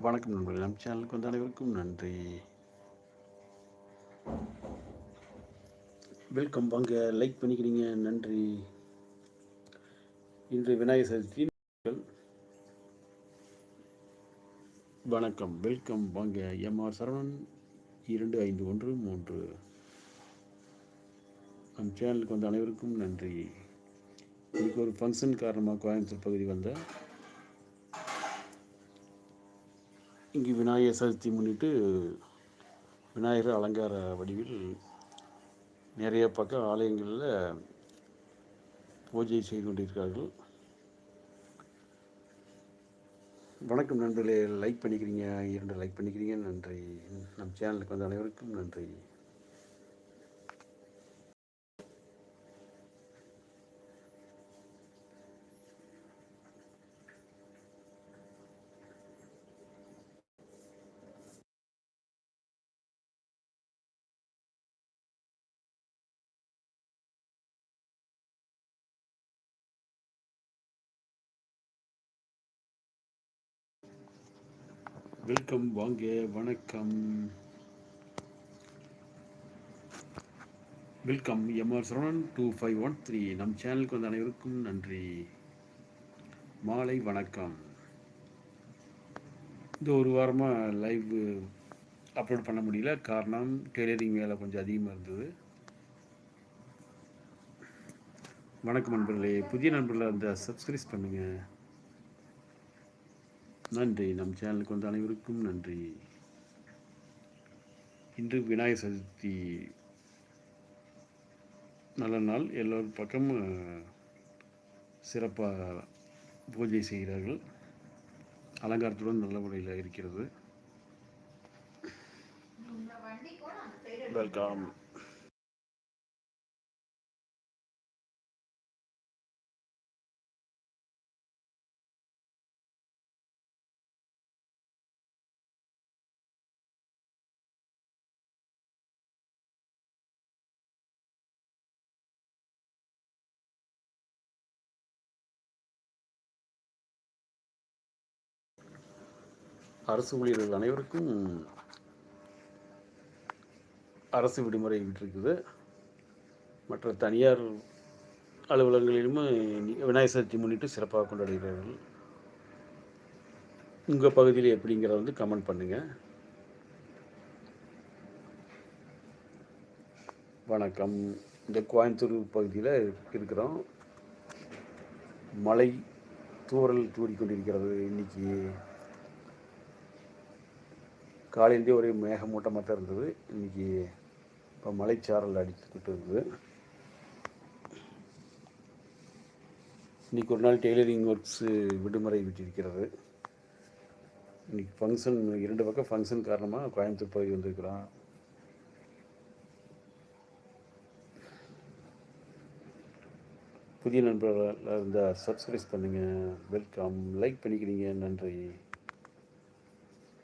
வணக்கம் நண்பர்களே, நம் சேனலுக்கு வந்த அனைவருக்கும் நன்றி. வெல்கம். வாங்க, லைக் பண்ணிக்கிறீங்க, நன்றி. இன்று விநாயகர் சதுர்த்தி. வணக்கம், வெல்கம். வாங்க. எம்ஆர் சரவணன் 2513. நம் சேனலுக்கு வந்த அனைவருக்கும் நன்றி. இன்னைக்கு ஒரு ஃபங்க்ஷன் காரணமாக கோயம்புத்தூர் பகுதி வந்தேன். இங்கு விநாயகர் சதுர்த்தி முன்னிட்டு விநாயகர் அலங்கார வடிவில் நிறைய பக்கம் ஆலயங்களில் பூஜை செய்து கொண்டிருக்கிறார்கள். வணக்கம் நண்பர்களே, லைக் பண்ணிக்கிறீங்க, 2 லைக் பண்ணிக்கிறீங்க, நன்றி. நம் சேனலுக்கு வந்த அனைவருக்கும் நன்றி. வெல்கம். வாங்க, வணக்கம். வெல்கம். எம்ஆர் சரவணன் 2513. நம் சேனலுக்கு வந்த அனைவருக்கும் நன்றி. மாலை வணக்கம். இந்த ஒரு வாரமாக லைவ் அப்லோட் பண்ண முடியல. காரணம், டெய்லரிங் வேலை கொஞ்சம் அதிகமாக இருந்தது. வணக்கம் நண்பர்களே, புதிய நண்பர்களை அந்த சப்ஸ்கிரைப் பண்ணுங்கள், நன்றி. நம் சேனலுக்கு வந்த அனைவருக்கும் நன்றி. இன்று விநாயகர் சதுர்த்தி நல்ல நாள். எல்லோரும் பக்கமும் சிறப்பாக பூஜை செய்கிறார்கள். அலங்காரத்துடன் நல்ல முறையில் இருக்கிறது. வெல்கம். அரசு ஊழியர்கள் அனைவருக்கும் அரசு விடுமுறை விட்டிருக்குது. மற்ற தனியார் அலுவலகங்களிலும் விநாயகர் சதுர்த்தி முன்னிட்டு சிறப்பாக கொண்டாடுகிறார்கள். உங்கள் பகுதியில் எப்படிங்கிறத வந்து கமெண்ட் பண்ணுங்கள். வணக்கம். இந்த கோயம்புத்தூர் பகுதியில் இருக்கிறோம். மழை தூறல் தூறிக்கொண்டிருக்கிறது. இன்னைக்கு காலையிலேயே ஒரே மேகமூட்டமாக தான் இருந்தது. இன்றைக்கி இப்போ மலைச்சாரல் அடிச்சுக்கிட்டு இருக்குது. இன்றைக்கி ஒரு நாள் டெய்லரிங் ஒர்க்ஸு விடுமுறை விட்டிருக்கிறது. இன்றைக்கி ஃபங்க்ஷன், 2 பக்கம் ஃபங்க்ஷன் காரணமாக கோயம்புத்தூர் பகுதி வந்திருக்கிறோம். புதிய நண்பர்களாக இருந்தால் சப்ஸ்கிரைப் பண்ணுங்கள், வெல்கம். லைக் பண்ணிக்கிறீங்க, நன்றி.